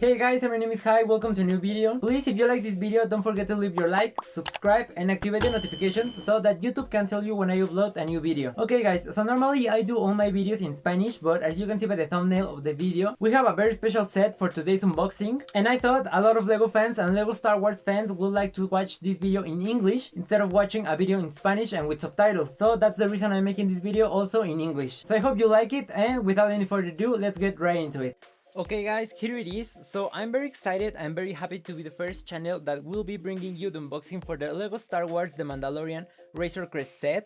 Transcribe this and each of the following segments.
Hey guys, my name is Kai, welcome to a new video. Please, if you like this video, don't forget to leave your like, subscribe and activate the notifications so that YouTube can tell you when I upload a new video. Okay guys, so normally I do all my videos in Spanish, but as you can see by the thumbnail of the video, we have a very special set for today's unboxing. And I thought a lot of LEGO fans and LEGO Star Wars fans would like to watch this video in English instead of watching a video in Spanish and with subtitles. So that's the reason I'm making this video also in English. So I hope you like it, and without any further ado, let's get right into it. Okay guys, here it is. So I'm very excited, I'm very happy to be the first channel that will be bringing you the unboxing for the LEGO Star Wars The Mandalorian Razor Crest set.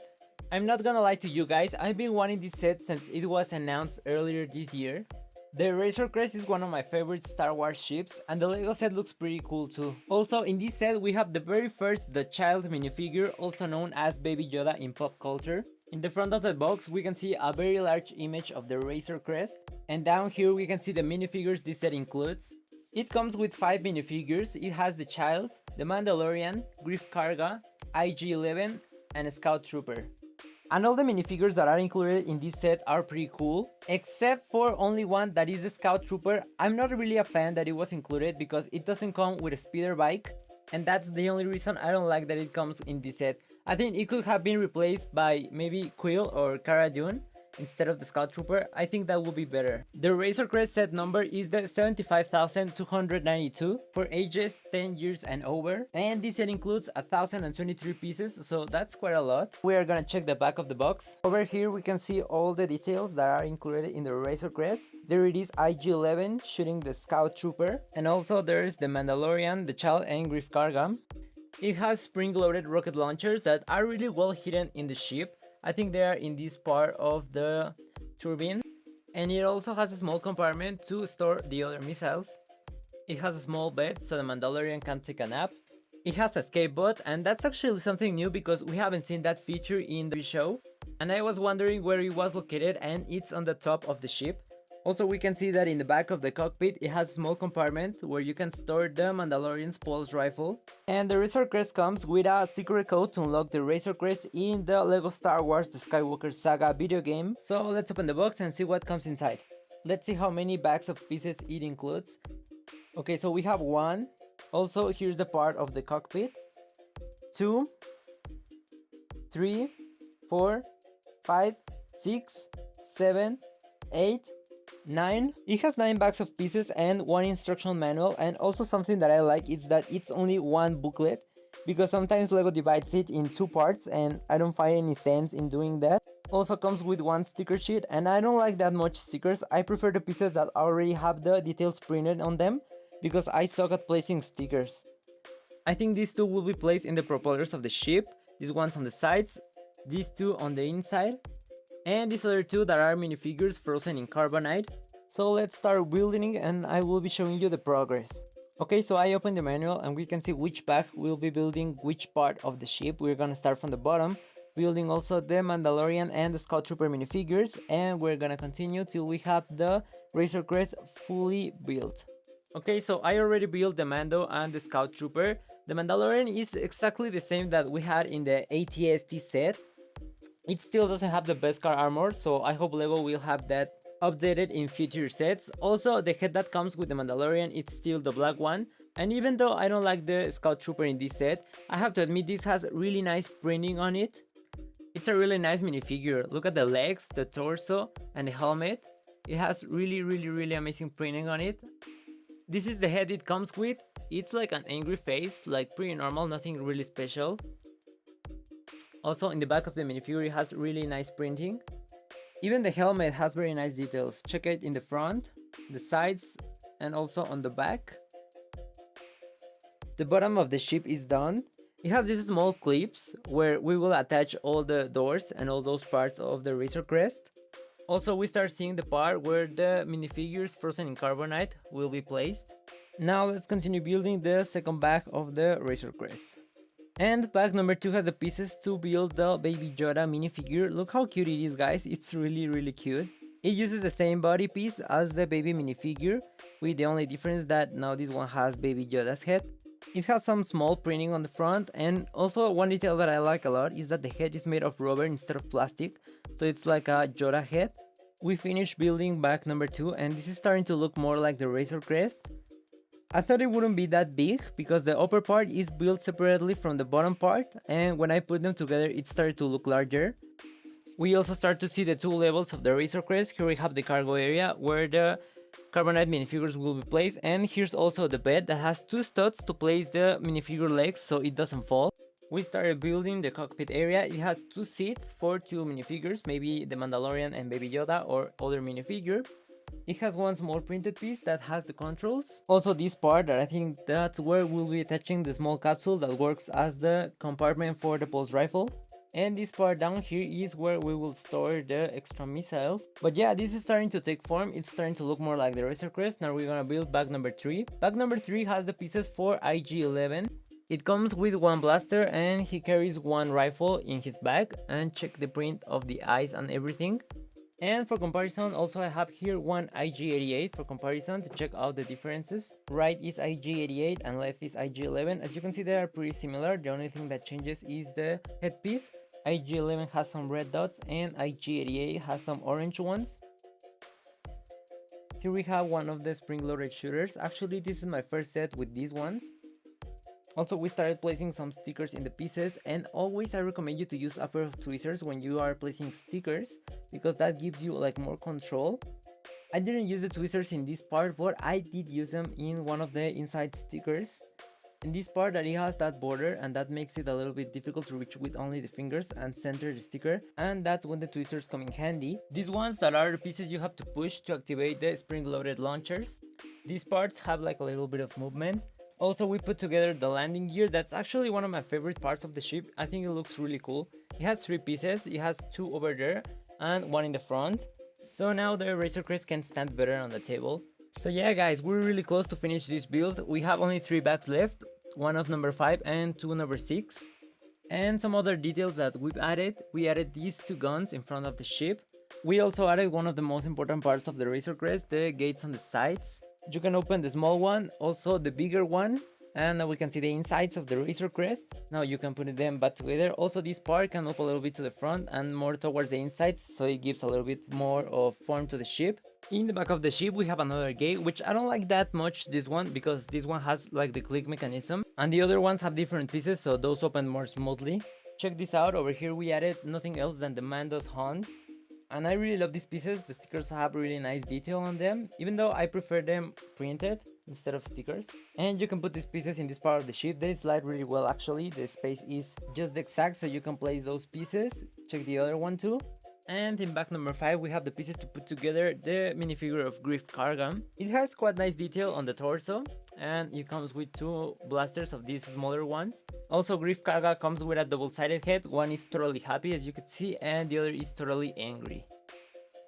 I'm not gonna lie to you guys, I've been wanting this set since it was announced earlier this year. The Razor Crest is one of my favorite Star Wars ships, and the LEGO set looks pretty cool too. Also in this set we have the very first The Child minifigure, also known as Baby Yoda in pop culture. In the front of the box we can see a very large image of the Razor Crest, and down here we can see the minifigures this set includes. It comes with 5 minifigures. It has the Child, the Mandalorian, Grief Karga, IG-11 and a Scout Trooper. And all the minifigures that are included in this set are pretty cool, except for only one, that is the Scout Trooper. I'm not really a fan that it was included because it doesn't come with a speeder bike, and that's the only reason I don't like that it comes in this set. I think it could have been replaced by maybe Quill or Cara Dune instead of the Scout Trooper. I think that would be better. The Razor Crest set number is the 75,292 for ages 10 years and over, and this set includes 1,023 pieces, so that's quite a lot. We are gonna check the back of the box. Over here we can see all the details that are included in the Razor Crest. There it is, IG-11 shooting the Scout Trooper, and also there's the Mandalorian, the Child and Grief Karga. It has spring-loaded rocket launchers that are really well hidden in the ship. I think they are in this part of the turbine. And it also has a small compartment to store the other missiles. It has a small bed so the Mandalorian can take a nap. It has a skateboard, and that's actually something new because we haven't seen that feature in the show. And I was wondering where it was located, and it's on the top of the ship. Also, we can see that in the back of the cockpit it has a small compartment where you can store the Mandalorian's pulse rifle. And the Razor Crest comes with a secret code to unlock the Razor Crest in the LEGO Star Wars The Skywalker Saga video game. So let's open the box and see what comes inside. Let's see how many bags of pieces it includes. Okay, so we have 1. Also, here's the part of the cockpit. 2, 3, 4, 5, 6, 7, 8, 9. It has 9 bags of pieces and 1 instructional manual, and also something that I like is that it's only 1 booklet, because sometimes LEGO divides it in 2 parts and I don't find any sense in doing that. Also comes with 1 sticker sheet, and I don't like that much stickers. I prefer the pieces that already have the details printed on them because I suck at placing stickers. I think these 2 will be placed in the propellers of the ship, these ones on the sides, these 2 on the inside, and these other 2 that are minifigures frozen in carbonite. So let's start building and I will be showing you the progress. Okay, so I opened the manual and we can see which bag will be building which part of the ship. We're gonna start from the bottom, building also the Mandalorian and the Scout Trooper minifigures, and we're gonna continue till we have the Razor Crest fully built. Okay, so I already built the Mando and the Scout Trooper. The Mandalorian is exactly the same that we had in the ATST set. It still doesn't have the Beskar armor, so I hope LEGO will have that updated in future sets. Also, the head that comes with the Mandalorian, it's still the black one. And even though I don't like the Scout Trooper in this set, I have to admit this has really nice printing on it. It's a really nice minifigure. Look at the legs, the torso, and the helmet. It has really amazing printing on it. This is the head it comes with. It's like an angry face, like pretty normal, nothing really special. Also, in the back of the minifigure it has really nice printing. Even the helmet has very nice details. Check it in the front, the sides, and also on the back. The bottom of the ship is done. It has these small clips where we will attach all the doors and all those parts of the Razor Crest. Also, we start seeing the part where the minifigures frozen in carbonite will be placed. Now let's continue building the second bag of the Razor Crest. And bag number 2 has the pieces to build the Baby Yoda minifigure. Look how cute it is, guys. It's really cute. It uses the same body piece as the baby minifigure, with the only difference that now this one has Baby Yoda's head. It has some small printing on the front, and also one detail that I like a lot is that the head is made of rubber instead of plastic, so it's like a Joda head. We finished building bag number 2, and this is starting to look more like the Razor Crest. I thought it wouldn't be that big because the upper part is built separately from the bottom part, and when I put them together it started to look larger. We also start to see the two levels of the Razor Crest. Here we have the cargo area where the carbonite minifigures will be placed, and here's also the bed that has two studs to place the minifigure legs so it doesn't fall. We started building the cockpit area. It has two seats for two minifigures, maybe the Mandalorian and Baby Yoda or other minifigure. It has one small printed piece that has the controls. Also this part that I think that's where we'll be attaching the small capsule that works as the compartment for the pulse rifle. And this part down here is where we will store the extra missiles. But yeah, this is starting to take form. It's starting to look more like the Razor Crest. Now we're gonna build bag number 3. Bag number 3 has the pieces for IG-11. It comes with one blaster and he carries one rifle in his bag, and check the print of the eyes and everything. And for comparison, also I have here one IG-88 for comparison to check out the differences. Right is IG-88 and left is IG-11. As you can see, they are pretty similar. The only thing that changes is the headpiece. IG-11 has some red dots and IG-88 has some orange ones. Here we have one of the spring-loaded shooters. Actually, this is my first set with these ones. Also, we started placing some stickers in the pieces, and always I recommend you to use a pair of tweezers when you are placing stickers because that gives you like more control. I didn't use the tweezers in this part, but I did use them in one of the inside stickers. In this part that it has that border, and that makes it a little bit difficult to reach with only the fingers and center the sticker, and that's when the tweezers come in handy. These ones that are the pieces you have to push to activate the spring-loaded launchers. These parts have like a little bit of movement. Also, we put together the landing gear. That's actually one of my favorite parts of the ship. I think it looks really cool. It has 3 pieces. It has 2 over there and 1 in the front. So now the Razor Crest can stand better on the table. So yeah guys, we're really close to finish this build. We have only 3 bags left, one of number 5 and 2 number 6. And some other details that we've added. We added these 2 guns in front of the ship. We also added one of the most important parts of the Razor Crest, the gates on the sides. You can open the small one, also the bigger one, and now we can see the insides of the Razor Crest. Now you can put them back together. Also this part can open a little bit to the front and more towards the insides, so it gives a little bit more of form to the ship. In the back of the ship we have another gate, which I don't like that much, this one, because this one has like the click mechanism, and the other ones have different pieces, so those open more smoothly. Check this out. Over here we added nothing else than the Mando's Hunt. And I really love these pieces. The stickers have really nice detail on them, even though I prefer them printed instead of stickers. And you can put these pieces in this part of the ship. They slide really well actually. The space is just exact, so you can place those pieces. Check the other one too. And in bag number 5 we have the pieces to put together the minifigure of Grief Karga. It has quite nice detail on the torso, and it comes with 2 blasters of these smaller ones. Also Grief Karga comes with a double-sided head. One is totally happy, as you can see, and the other is totally angry.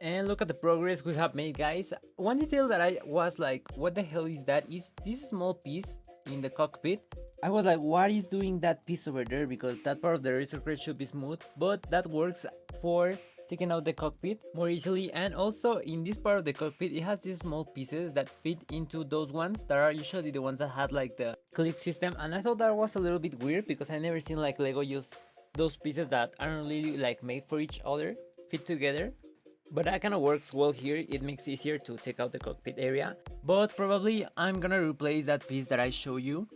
And look at the progress we have made, guys. One detail that I was like, what the hell is that, is this small piece in the cockpit. I was like, what is doing that piece over there, because that part of the Razor Crest should be smooth, but that works for taking out the cockpit more easily. And also in this part of the cockpit it has these small pieces that fit into those ones that are usually the ones that had like the click system, and I thought that was a little bit weird because I never seen like Lego use those pieces that aren't really like made for each other fit together. But that kind of works well here. It makes it easier to take out the cockpit area, but probably I'm gonna replace that piece that I show you,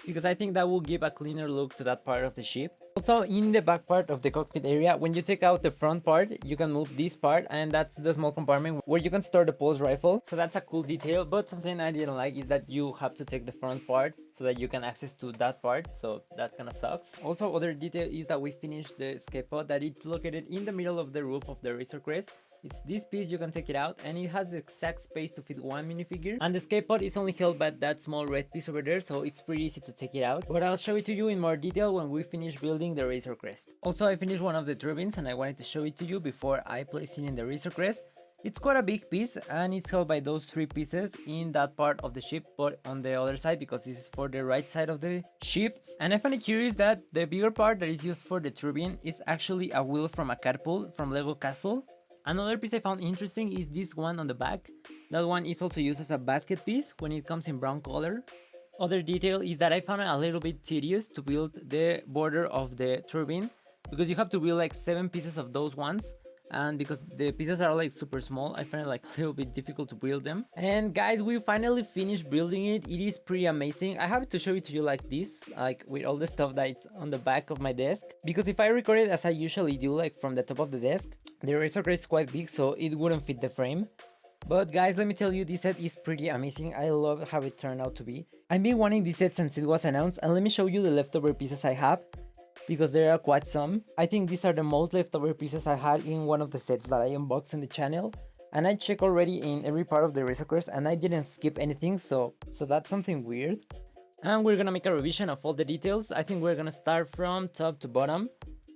because I think that will give a cleaner look to that part of the ship. Also in the back part of the cockpit area, when you take out the front part, you can move this part, and that's the small compartment where you can store the pulse rifle. So that's a cool detail, but something I didn't like is that you have to take the front part so that you can access to that part, so that kind of sucks. Also other detail is that we finished the escape pod, that it's located in the middle of the roof of the Razor Crest. It's this piece, you can take it out, and it has the exact space to fit one minifigure, and the escape pod is only held by that small red piece over there, so it's pretty easy to take it out. But I'll show it to you in more detail when we finish building the Razor Crest. Also I finished one of the turbines and I wanted to show it to you before I place it in the Razor Crest. It's quite a big piece and it's held by those 3 pieces in that part of the ship, but on the other side, because this is for the right side of the ship. And I find it curious that the bigger part that is used for the turbine is actually a wheel from a catapult from Lego Castle. Another piece I found interesting is this one on the back. That one is also used as a basket piece when it comes in brown color. Other detail is that I found it a little bit tedious to build the border of the turbine, because you have to build like 7 pieces of those ones, and because the pieces are like super small, I find it like a little bit difficult to build them. And guys, we finally finished building it. It is pretty amazing. I have to show it to you like this, like with all the stuff that's on the back of my desk, because if I record it as I usually do, like from the top of the desk, the eraser case is quite big, so it wouldn't fit the frame. But guys, let me tell you, this set is pretty amazing. I love how it turned out to be. I've been wanting this set since it was announced, and let me show you the leftover pieces I have, because there are quite some. I think these are the most leftover pieces I had in one of the sets that I unboxed in the channel, and I checked already in every part of the eraser case and I didn't skip anything, so that's something weird. And we're gonna make a revision of all the details. I think we're gonna start from top to bottom.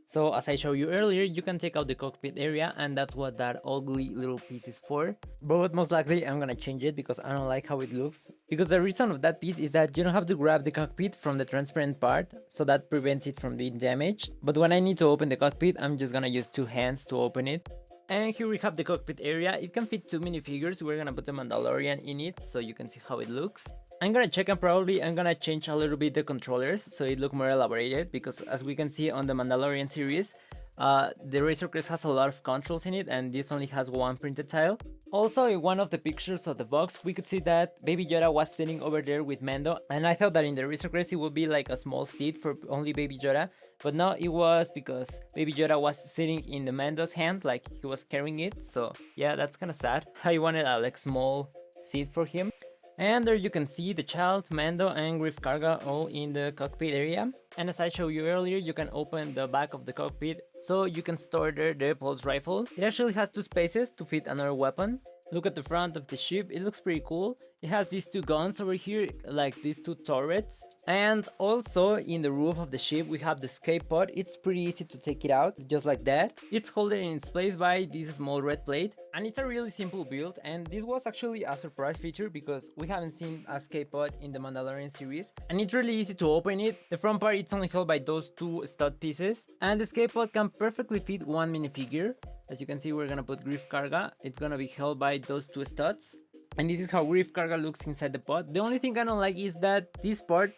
So as I showed you earlier, you can take out the cockpit area, and that's what that ugly little piece is for. But most likely I'm gonna change it because I don't like how it looks. Because the reason of that piece is that you don't have to grab the cockpit from the transparent part, so that prevents it from being damaged. But when I need to open the cockpit, I'm just gonna use 2 hands to open it. And here we have the cockpit area. It can fit 2 minifigures. We're gonna put the Mandalorian in it so you can see how it looks. I'm gonna check, and probably I'm gonna change a little bit the controllers so it look more elaborated, because as we can see on the Mandalorian series, the Razor Crest has a lot of controls in it, and this only has 1 printed tile. Also, in one of the pictures of the box, we could see that Baby Yoda was sitting over there with Mando, and I thought that in the Razor Crest it would be like a small seat for only Baby Yoda, but no, it was because Baby Yoda was sitting in the Mando's hand, like he was carrying it. So yeah, that's kind of sad. I wanted a like small seat for him. And there you can see the child, Mando, and Griff Karga all in the cockpit area. And as I showed you earlier, you can open the back of the cockpit so you can store there the pulse rifle. It actually has 2 spaces to fit another weapon. Look at the front of the ship, it looks pretty cool. It has these 2 guns over here, like these 2 turrets. And also in the roof of the ship we have the escape pod. It's pretty easy to take it out, just like that. It's held in its place by this small red plate. And it's a really simple build, and this was actually a surprise feature because we haven't seen a escape pod in the Mandalorian series. And it's really easy to open it. The front part it's only held by those 2 stud pieces. And the escape pod can perfectly fit 1 minifigure. As you can see, we're gonna put Griff Karga. It's gonna be held by those 2 studs. And this is how Griff Karga looks inside the pod. The only thing I don't like is that this part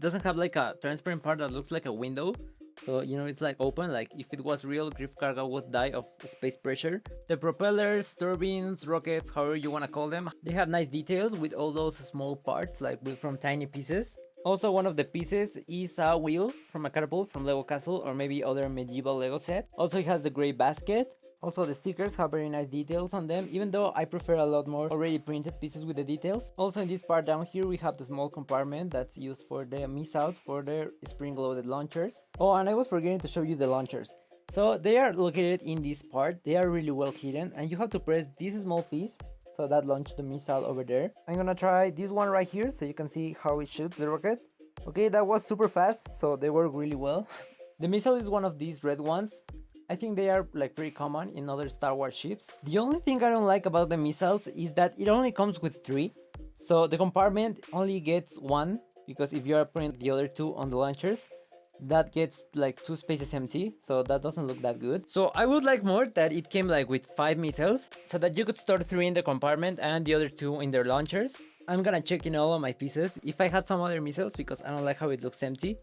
doesn't have like a transparent part that looks like a window. So, you know, it's like open, like if it was real, Griff Karga would die of space pressure. The propellers, turbines, rockets, however you wanna call them, they have nice details with all those small parts, like built from tiny pieces. Also, one of the pieces is a wheel from a catapult from Lego Castle or maybe other medieval Lego set. Also, it has the gray basket. Also, the stickers have very nice details on them, even though I prefer a lot more already printed pieces with the details. Also, in this part down here, we have the small compartment that's used for the missiles for the spring-loaded launchers. Oh, and I was forgetting to show you the launchers. So, they are located in this part. They are really well hidden, and you have to press this small piece so that launches the missile over there. I'm gonna try this one right here so you can see how it shoots the rocket. Okay, that was super fast, so they work really well. The missile is one of these red ones. I think they are like pretty common in other Star Wars ships. The only thing I don't like about the missiles is that it only comes with 3. So the compartment only gets 1, because if you are putting the other 2 on the launchers, that gets like 2 spaces empty, so that doesn't look that good. So I would like more that it came like with 5 missiles, so that you could store 3 in the compartment and the other 2 in their launchers. I'm gonna check in all of my pieces if I had some other missiles, because I don't like how it looks empty.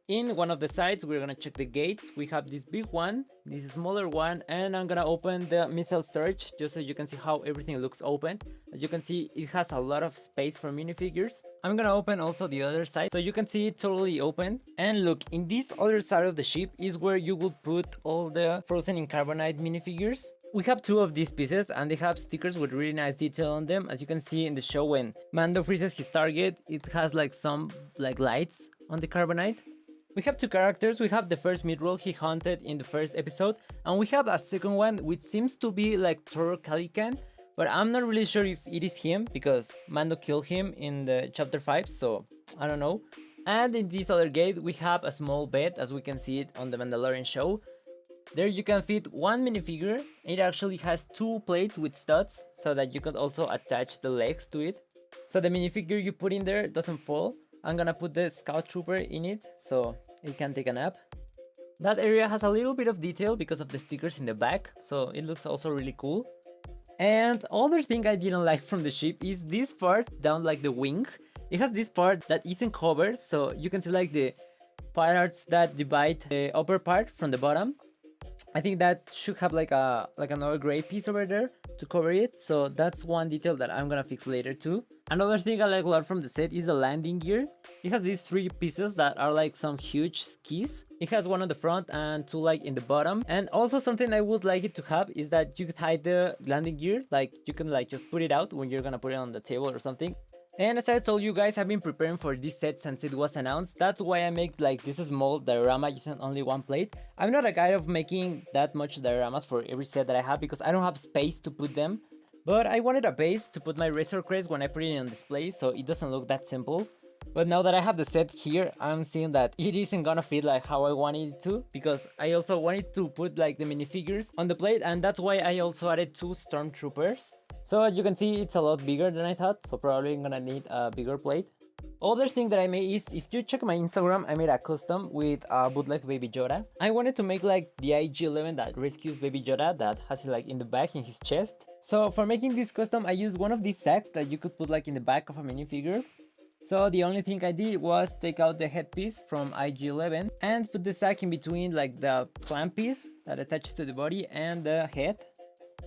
In one of the sides, we're gonna check the gates. We have this big one, this smaller one, and I'm gonna open the missile search just so you can see how everything looks open. As you can see, it has a lot of space for minifigures. I'm gonna open also the other side so you can see it totally open. And look, in this other side of the ship is where you would put all the frozen in carbonite minifigures. We have 2 of these pieces and they have stickers with really nice detail on them. As you can see in the show, when Mando freezes his target, it has like some like lights on the carbonite. We have 2 characters. We have the first mid-roll he hunted in the first episode, and we have a second one which seems to be like Toro Calican, but I'm not really sure if it is him because Mando killed him in the chapter 5, so I don't know. And in this other gate we have a small bed, as we can see it on the Mandalorian show. There you can fit 1 minifigure. It actually has 2 plates with studs so that you can also attach the legs to it, so the minifigure you put in there doesn't fall. I'm gonna put the scout trooper in it so it can take a nap. That area has a little bit of detail because of the stickers in the back, so it looks also really cool. And other thing I didn't like from the ship is this part down like the wing. It has this part that isn't covered, so you can see like the parts that divide the upper part from the bottom. I think that should have like another gray piece over there to cover it, so that's one detail that I'm gonna fix later too. Another thing I like a lot from the set is the landing gear. It has these three pieces that are like some huge skis. It has one on the front and two like in the bottom. And also something I would like it to have is that you could hide the landing gear, like you can like just put it out when you're gonna put it on the table or something. And as I told you guys, I've been preparing for this set since it was announced. That's why I make like this small diorama using only one plate. I'm not a guy of making that much dioramas for every set that I have because I don't have space to put them. But I wanted a base to put my Razor Crest when I put it on display, so it doesn't look that simple. But now that I have the set here, I'm seeing that it isn't gonna fit like how I wanted it to, because I also wanted to put like the minifigures on the plate, and that's why I also added two Stormtroopers. So as you can see, it's a lot bigger than I thought, so probably I'm gonna need a bigger plate. Other thing that I made is, if you check my Instagram, I made a custom with a bootleg Baby Yoda. I wanted to make like the IG-11 that rescues Baby Yoda, that has it like in the back in his chest. So for making this custom, I used one of these sacks that you could put like in the back of a minifigure. So the only thing I did was take out the headpiece from IG-11 and put the sack in between like the clamp piece that attaches to the body and the head.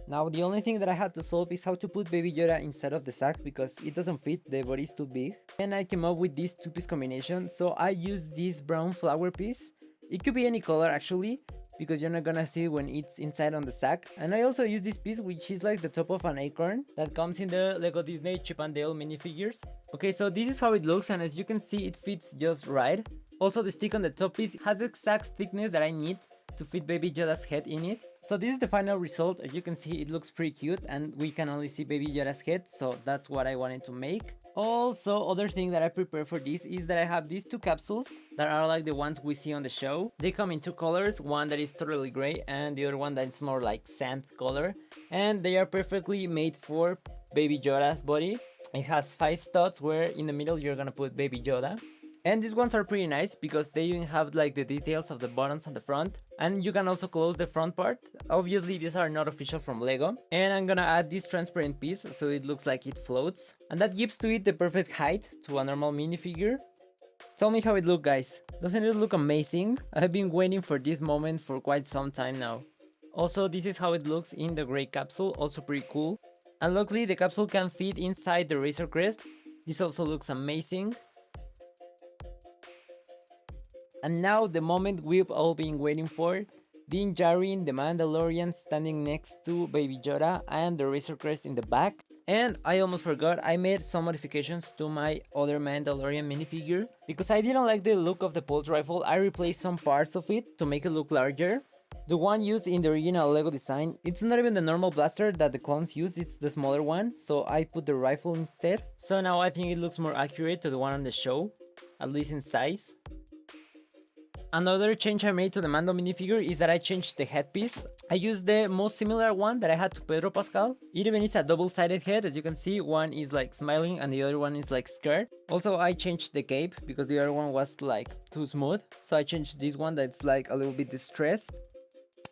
Now the only thing that I had to solve is how to put Baby Yoda inside of the sack because it doesn't fit, the body is too big. And I came up with this two-piece combination, so I used this brown flower piece. It could be any color actually, because you're not gonna see when it's inside on the sack. And I also use this piece, which is like the top of an acorn that comes in the Lego Disney Chip and Dale minifigures. Okay, so this is how it looks, and as you can see, it fits just right. Also, the stick on the top piece has the exact thickness that I need to fit Baby Yoda's head in it. So this is the final result. As you can see, it looks pretty cute, and we can only see Baby Yoda's head, so that's what I wanted to make. Also, other thing that I prepared for this is that I have these two capsules that are like the ones we see on the show. They come in two colors, one that is totally gray and the other one that is more like sand color. And they are perfectly made for Baby Yoda's body. It has 5 studs where in the middle you're gonna put Baby Yoda. And these ones are pretty nice because they even have like the details of the buttons on the front, and you can also close the front part. Obviously these are not official from Lego, and I'm gonna add this transparent piece so it looks like it floats, and that gives to it the perfect height to a normal minifigure. Tell me how it looks, guys. Doesn't it look amazing? I've been waiting for this moment for quite some time now. Also, this is how it looks in the gray capsule, also pretty cool. And luckily the capsule can fit inside the Razor Crest. This also looks amazing. And now the moment we've all been waiting for, Din Djarin, the Mandalorian, standing next to Baby Yoda and the Razor Crest in the back. And I almost forgot, I made some modifications to my other Mandalorian minifigure. Because I didn't like the look of the pulse rifle, I replaced some parts of it to make it look larger. The one used in the original Lego design, it's not even the normal blaster that the clones use, it's the smaller one, so I put the rifle instead. So now I think it looks more accurate to the one on the show, at least in size. Another change I made to the Mando minifigure is that I changed the headpiece. I used the most similar one that I had to Pedro Pascal. It even is a double-sided head, as you can see. One is like smiling and the other one is like scared. Also, I changed the cape because the other one was like too smooth. So I changed this one that's like a little bit distressed.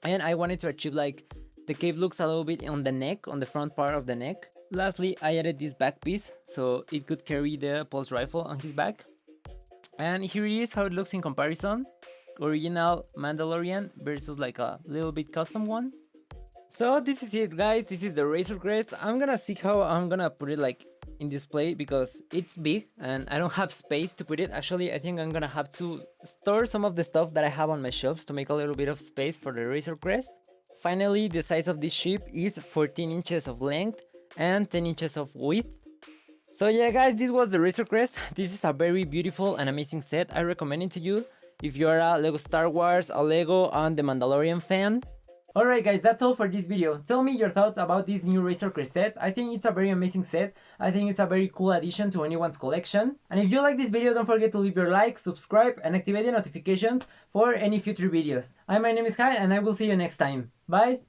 And I wanted to achieve like the cape looks a little bit on the neck, on the front part of the neck. Lastly, I added this back piece so it could carry the pulse rifle on his back. And here it is how it looks in comparison. Original Mandalorian versus like a little bit custom one. So this is it, guys. This is the Razor Crest. I'm gonna see how I'm gonna put it like in display because it's big and I don't have space to put it. Actually, I think I'm gonna have to store some of the stuff that I have on my shelves to make a little bit of space for the Razor Crest. Finally, the size of this ship is 14 inches of length and 10 inches of width. So yeah, guys, this was the Razor Crest. This is a very beautiful and amazing set. I recommend it to you if you're a Lego Star Wars, a Lego and the Mandalorian fan. Alright guys, that's all for this video. Tell me your thoughts about this new Razor Crest set. I think it's a very amazing set. I think it's a very cool addition to anyone's collection. And if you like this video, don't forget to leave your like, subscribe and activate the notifications for any future videos. My name is Kai and I will see you next time. Bye!